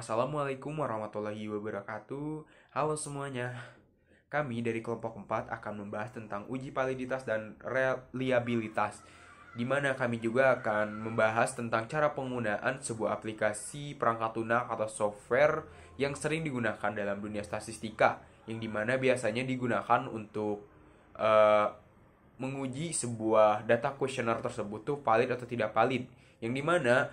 Assalamualaikum warahmatullahi wabarakatuh. Halo semuanya. Kami dari kelompok 4 akan membahas tentang uji validitas dan reliabilitas, di mana kami juga akan membahas tentang cara penggunaan sebuah aplikasi perangkat lunak atau software yang sering digunakan dalam dunia statistika, yang dimana biasanya digunakan untuk eh, menguji sebuah data kuesioner tersebut tuh valid atau tidak valid, yang dimana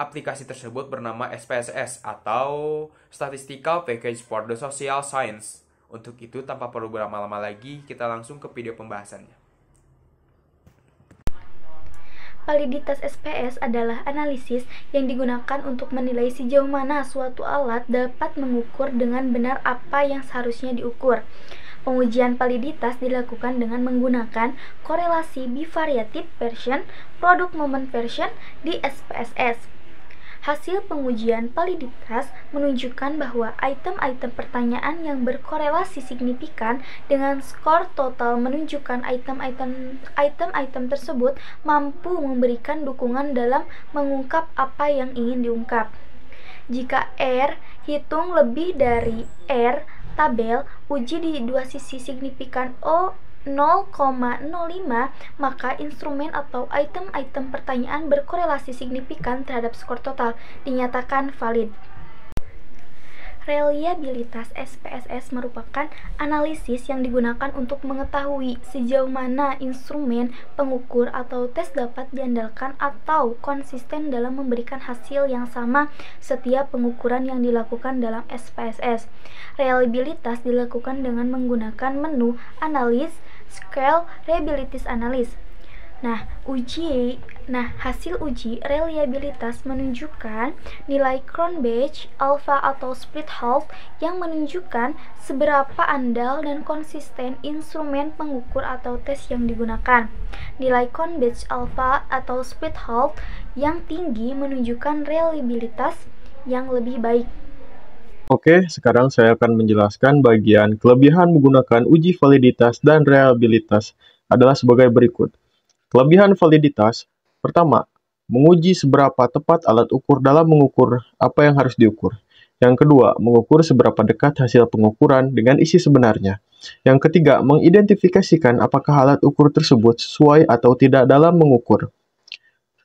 aplikasi tersebut bernama SPSS atau Statistical Package for the Social Science. Untuk itu, tanpa perlu berlama-lama lagi, kita langsung ke video pembahasannya. Validitas SPS adalah analisis yang digunakan untuk menilai sejauh mana suatu alat dapat mengukur dengan benar apa yang seharusnya diukur. Pengujian validitas dilakukan dengan menggunakan korelasi bivariative Bayesian product moment Bayesian di SPSS. Hasil pengujian validitas menunjukkan bahwa item-item pertanyaan yang berkorelasi signifikan dengan skor total menunjukkan item-item tersebut mampu memberikan dukungan dalam mengungkap apa yang ingin diungkap. Jika R hitung lebih dari R tabel uji di dua sisi signifikan O 0,05, maka instrumen atau item-item pertanyaan berkorelasi signifikan terhadap skor total dinyatakan valid. Reliabilitas SPSS merupakan analisis yang digunakan untuk mengetahui sejauh mana instrumen pengukur atau tes dapat diandalkan atau konsisten dalam memberikan hasil yang sama setiap pengukuran yang dilakukan dalam SPSS. Reliabilitas dilakukan dengan menggunakan menu Analysis, Scale, Reliability Analysis. Hasil uji reliabilitas menunjukkan nilai Cronbach alpha atau split half yang menunjukkan seberapa andal dan konsisten instrumen pengukur atau tes yang digunakan. Nilai Cronbach alpha atau split half yang tinggi menunjukkan reliabilitas yang lebih baik. Oke, sekarang saya akan menjelaskan bagian kelebihan menggunakan uji validitas dan reliabilitas adalah sebagai berikut. Kelebihan validitas, pertama, menguji seberapa tepat alat ukur dalam mengukur apa yang harus diukur. Yang kedua, mengukur seberapa dekat hasil pengukuran dengan isi sebenarnya. Yang ketiga, mengidentifikasikan apakah alat ukur tersebut sesuai atau tidak dalam mengukur.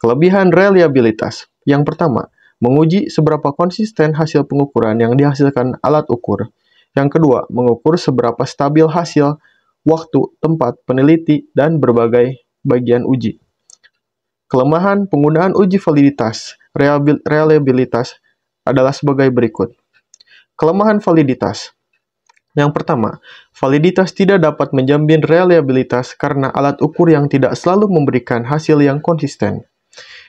Kelebihan reliabilitas, yang pertama, menguji seberapa konsisten hasil pengukuran yang dihasilkan alat ukur. Yang kedua, mengukur seberapa stabil hasil, waktu, tempat, peneliti, dan berbagai bagian uji. Kelemahan penggunaan uji validitas, reliabilitas adalah sebagai berikut. Kelemahan validitas. Yang pertama, validitas tidak dapat menjamin reliabilitas karena alat ukur yang tidak selalu memberikan hasil yang konsisten.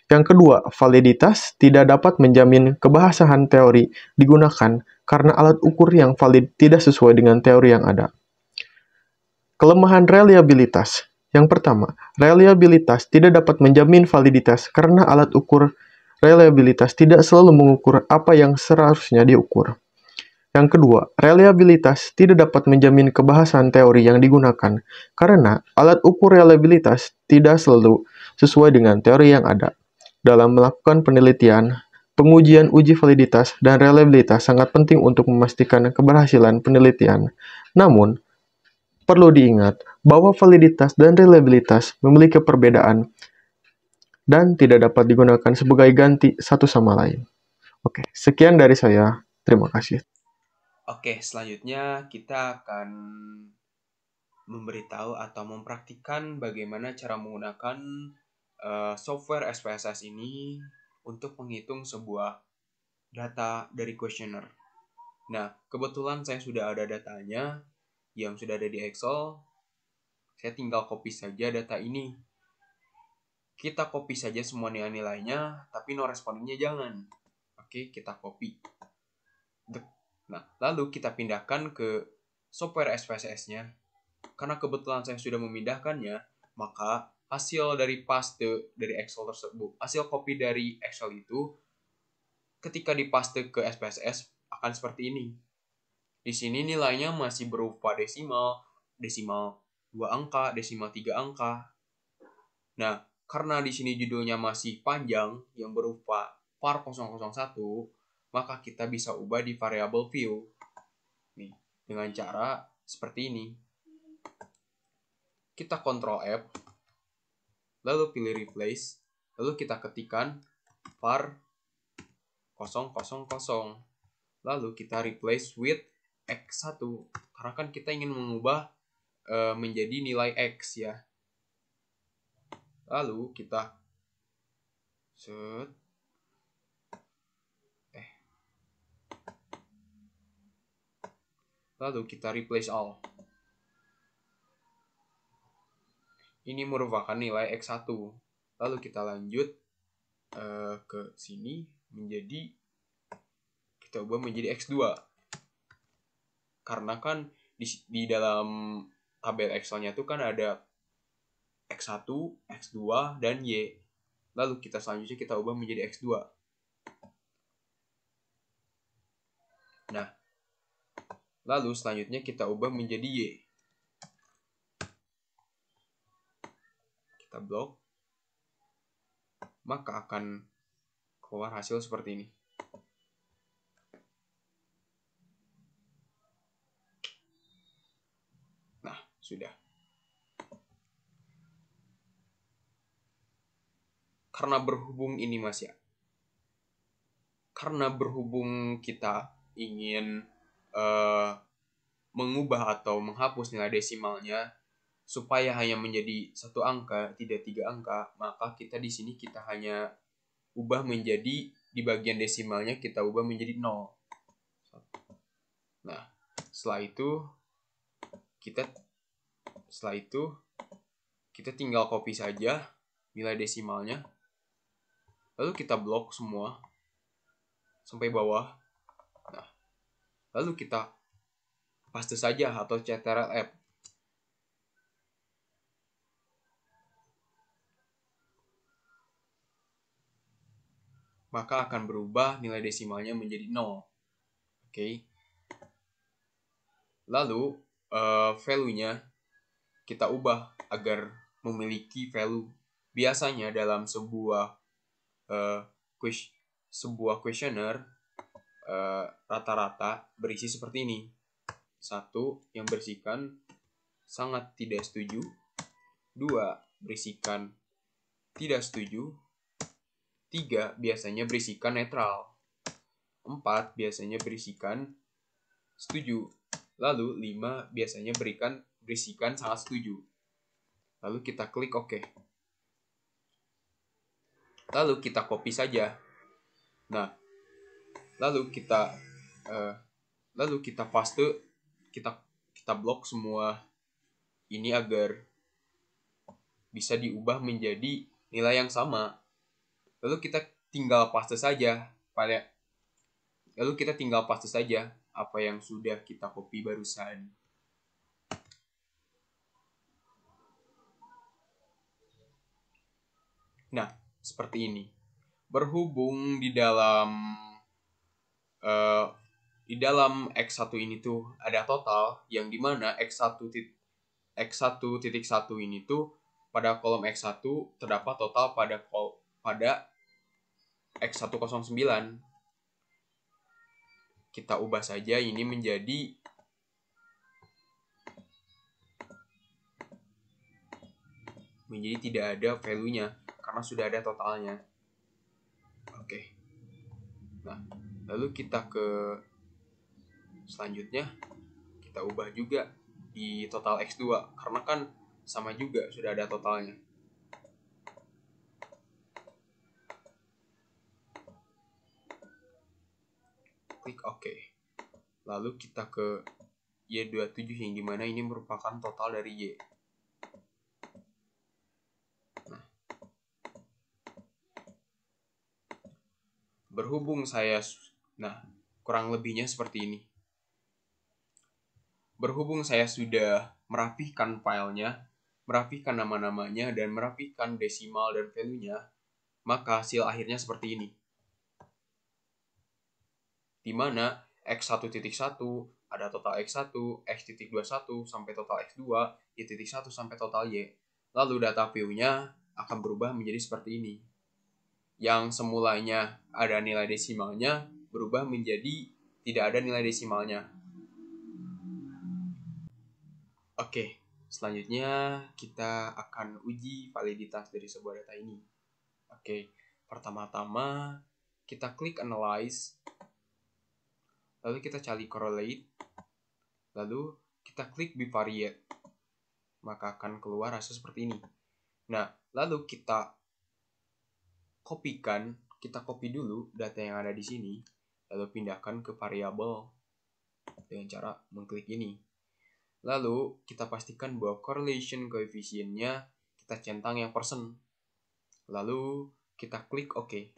Yang kedua, validitas tidak dapat menjamin kebahasan teori digunakan karena alat ukur yang valid tidak sesuai dengan teori yang ada. Kelemahan reliabilitas. Yang pertama, reliabilitas tidak dapat menjamin validitas karena alat ukur reliabilitas tidak selalu mengukur apa yang seharusnya diukur. Yang kedua, reliabilitas tidak dapat menjamin kebahasan teori yang digunakan karena alat ukur reliabilitas tidak selalu sesuai dengan teori yang ada. Dalam melakukan penelitian, pengujian uji validitas dan reliabilitas sangat penting untuk memastikan keberhasilan penelitian. Namun, perlu diingat bahwa validitas dan reliabilitas memiliki perbedaan dan tidak dapat digunakan sebagai ganti satu sama lain. Oke, sekian dari saya. Terima kasih. Oke, selanjutnya kita akan memberitahu atau mempraktikkan bagaimana cara menggunakan software SPSS ini untuk menghitung sebuah data dari kuesioner. Nah, kebetulan saya sudah ada datanya yang sudah ada di Excel. Saya tinggal copy saja data ini. Kita copy saja semua nilai-nilainya, tapi no respondingnya jangan. Oke, kita copy. Nah, lalu kita pindahkan ke software SPSS-nya. Karena kebetulan saya sudah memindahkannya, maka hasil dari paste dari Excel tersebut, hasil copy dari Excel itu, ketika dipaste ke SPSS akan seperti ini. Di sini nilainya masih berupa desimal 2 angka, desimal 3 angka. Nah, karena di sini judulnya masih panjang yang berupa var 001, maka kita bisa ubah di variabel view. Nih, dengan cara seperti ini. Kita Ctrl F, lalu pilih replace, lalu kita ketikkan var 000, lalu kita replace with x1, karena kan kita ingin mengubah menjadi nilai x ya. Lalu kita set lalu kita replace all. Ini merupakan nilai x1. Lalu kita lanjut ke sini menjadi, kita ubah menjadi x2. Karena kan di dalam tabel Excel-nya itu kan ada x1, x2, dan y. Lalu kita selanjutnya kita ubah menjadi x2. Nah, lalu selanjutnya kita ubah menjadi y. Kita blok, maka akan keluar hasil seperti ini. Nah, sudah. Karena berhubung ini Mas ya, karena berhubung kita ingin mengubah atau menghapus nilai desimalnya supaya hanya menjadi satu angka, tidak 3 angka, maka kita di sini kita hanya ubah menjadi, di bagian desimalnya kita ubah menjadi 0. Nah, setelah itu kita tinggal copy saja nilai desimalnya, lalu kita blok semua sampai bawah. Nah, lalu kita paste saja atau Ctrl F. Maka akan berubah nilai desimalnya menjadi 0. Oke. Lalu value-nya kita ubah agar memiliki value. Biasanya dalam sebuah questionnaire rata-rata berisi seperti ini. 1. Yang berisikan sangat tidak setuju. 2. Berisikan tidak setuju. 3. Biasanya berisikan netral. 4. Biasanya berisikan setuju. Lalu 5. Biasanya berisikan sangat setuju. Lalu kita klik OK. Lalu kita copy saja. Nah, lalu kita paste, kita blok semua ini agar bisa diubah menjadi nilai yang sama. Lalu kita tinggal paste saja apa yang sudah kita copy barusan. Nah, seperti ini. Berhubung di dalam X1 ini tuh ada total, yang dimana X1.1 ini tuh pada kolom X1 terdapat total pada X109. Kita ubah saja ini menjadi tidak ada value-nya karena sudah ada totalnya. Oke. Nah, lalu kita ke selanjutnya, kita ubah juga di total X2 karena kan sama juga sudah ada totalnya. Klik OK. Lalu kita ke Y27 yang dimana ini merupakan total dari Y. Kurang lebihnya seperti ini. Berhubung saya sudah merapihkan filenya, merapihkan nama-namanya, dan merapihkan desimal dan value-nya, maka hasil akhirnya seperti ini. Di mana X1.1 ada total X1, X.21 sampai total X2, Y.1 sampai total Y. Lalu data view-nya akan berubah menjadi seperti ini. Yang semulanya ada nilai desimalnya berubah menjadi tidak ada nilai desimalnya. Oke, selanjutnya kita akan uji validitas dari sebuah data ini. Oke, pertama-tama kita klik analyze, lalu kita cari correlate, lalu kita klik bivariate, maka akan keluar hasil seperti ini. Nah, lalu kita copy dulu data yang ada di sini, lalu pindahkan ke variabel dengan cara mengklik ini. Lalu kita pastikan bahwa correlation coefficient-nya kita centang yang persen. Lalu kita klik OK.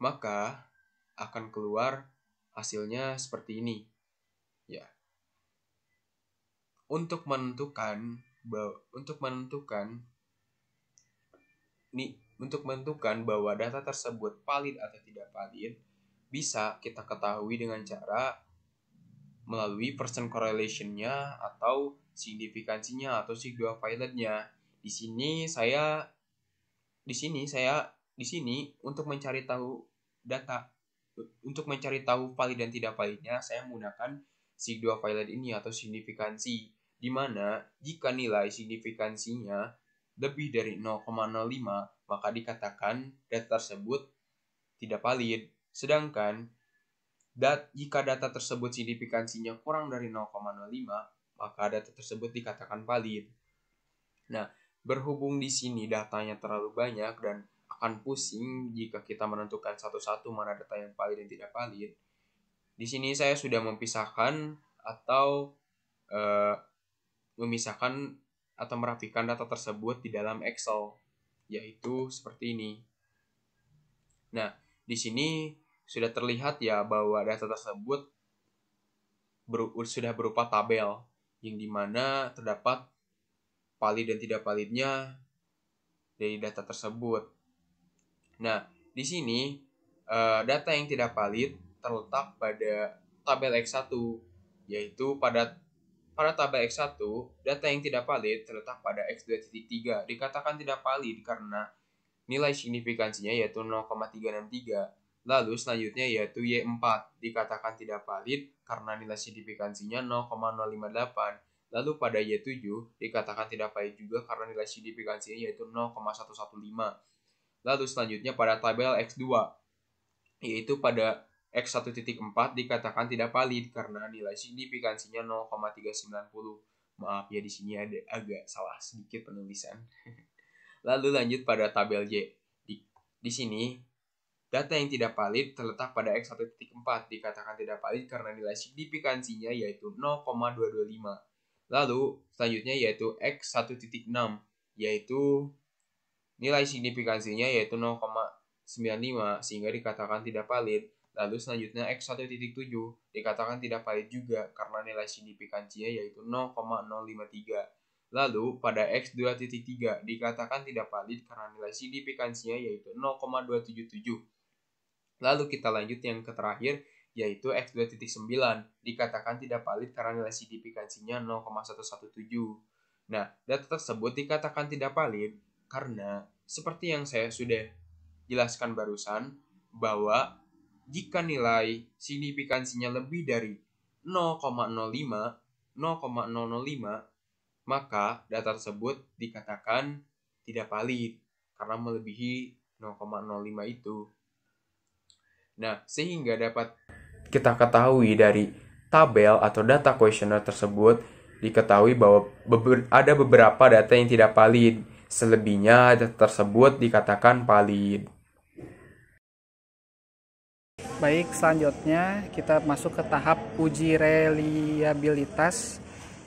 Maka akan keluar hasilnya seperti ini. Ya. Untuk menentukan bahwa data tersebut valid atau tidak valid, bisa kita ketahui dengan cara melalui percent correlation-nya atau signifikansinya atau sigma validnya. Di sini untuk mencari tahu data, untuk mencari tahu valid dan tidak validnya, saya menggunakan sigma valid ini atau signifikansi, di mana jika nilai signifikansinya lebih dari 0,05 maka dikatakan data tersebut tidak valid. Sedangkan jika data tersebut signifikansinya kurang dari 0,05 maka data tersebut dikatakan valid. Nah, berhubung di sini datanya terlalu banyak dan akan pusing jika kita menentukan satu-satu mana data yang valid dan tidak valid. Di sini saya sudah memisahkan atau merapikan data tersebut di dalam Excel, yaitu seperti ini. Nah, di sini sudah terlihat ya bahwa data tersebut sudah berupa tabel, yang dimana terdapat valid dan tidak validnya dari data tersebut. Nah, di sini data yang tidak valid terletak pada tabel X1, yaitu pada tabel X1, data yang tidak valid terletak pada X2.3. Dikatakan tidak valid karena nilai signifikansinya yaitu 0,363. Lalu selanjutnya yaitu Y4, dikatakan tidak valid karena nilai signifikansinya 0,058. Lalu pada Y7 dikatakan tidak valid juga karena nilai signifikansinya yaitu 0,115. Lalu selanjutnya pada tabel X2, yaitu pada X1.4 dikatakan tidak valid karena nilai signifikansinya 0,390. Maaf ya, di sini ada agak salah sedikit penulisan. Lalu lanjut pada tabel Y. Di sini data yang tidak valid terletak pada X1.4, dikatakan tidak valid karena nilai signifikansinya yaitu 0,225. Lalu selanjutnya yaitu X1.6, yaitu nilai signifikansinya yaitu 0,95 sehingga dikatakan tidak valid. Lalu selanjutnya X1.7 dikatakan tidak valid juga karena nilai signifikansinya yaitu 0,053. Lalu pada X2.3 dikatakan tidak valid karena nilai signifikansinya yaitu 0,277. Lalu kita lanjut yang terakhir yaitu X2.9 dikatakan tidak valid karena nilai signifikansinya 0,117. Nah, data tersebut dikatakan tidak valid karena seperti yang saya sudah jelaskan barusan, bahwa jika nilai signifikansinya lebih dari 0,05 maka data tersebut dikatakan tidak valid karena melebihi 0,05 itu. Nah, sehingga dapat kita ketahui dari tabel atau data kuesioner tersebut, diketahui bahwa ada beberapa data yang tidak valid. Selebihnya data tersebut dikatakan valid. Baik, selanjutnya kita masuk ke tahap uji reliabilitas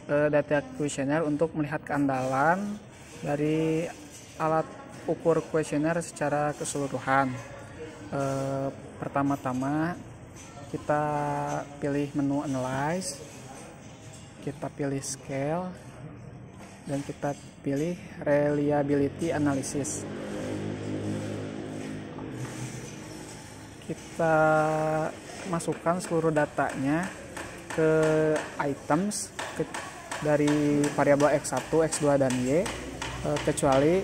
data kuesioner untuk melihat keandalan dari alat ukur kuesioner secara keseluruhan. Pertama-tama kita pilih menu analyze, kita pilih scale, dan kita pilih reliability analysis. Kita masukkan seluruh datanya ke items dari variabel X1, X2, dan Y, kecuali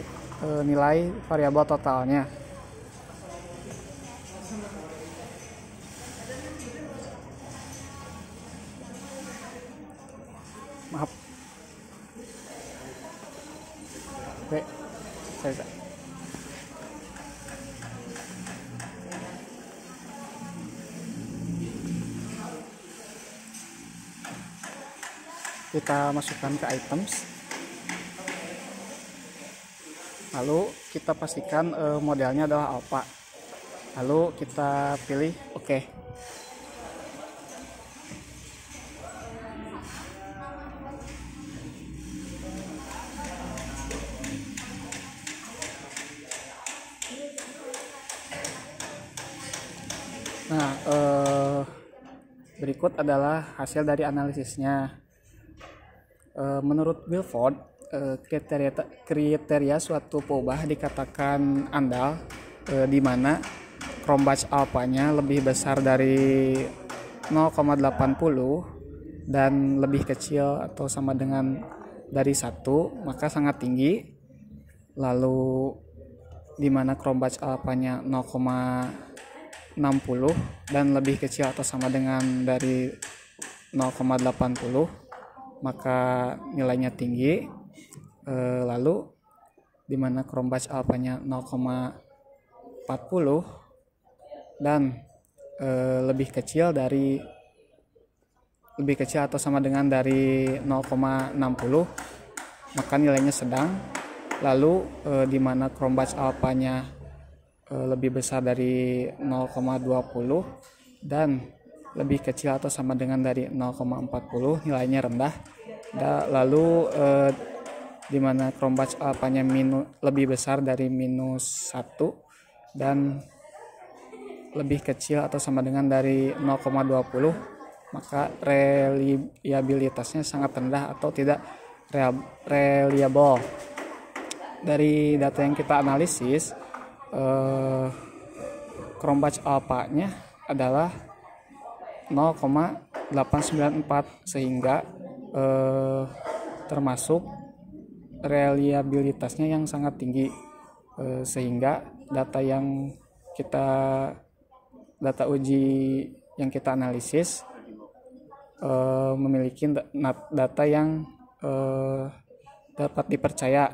nilai variabel totalnya. Maaf. Oke, saya kita masukkan ke items, lalu kita pastikan modelnya adalah alpha, lalu kita pilih oke. Nah, berikut adalah hasil dari analisisnya. Menurut Wilford, kriteria suatu peubah dikatakan andal di mana Cronbach alpha-nya lebih besar dari 0,80 dan lebih kecil atau sama dengan dari 1, maka sangat tinggi. Lalu di mana Cronbach alpha-nya 0,60 dan lebih kecil atau sama dengan dari 0,80, maka nilainya tinggi. Lalu di mana Cronbach alpha-nya 0,40 dan lebih kecil atau sama dengan dari 0,60, maka nilainya sedang. Lalu di mana Cronbach alpha-nya lebih besar dari 0,20 dan lebih kecil atau sama dengan dari 0,40, nilainya rendah. Lalu di mana Cronbach alpha-nya lebih besar dari -1 dan lebih kecil atau sama dengan dari 0,20, maka reliabilitasnya sangat rendah atau tidak reliable. Dari data yang kita analisis, Cronbach alpha-nya adalah 0,894 sehingga termasuk reliabilitasnya yang sangat tinggi, sehingga data uji yang kita analisis memiliki data yang dapat dipercaya.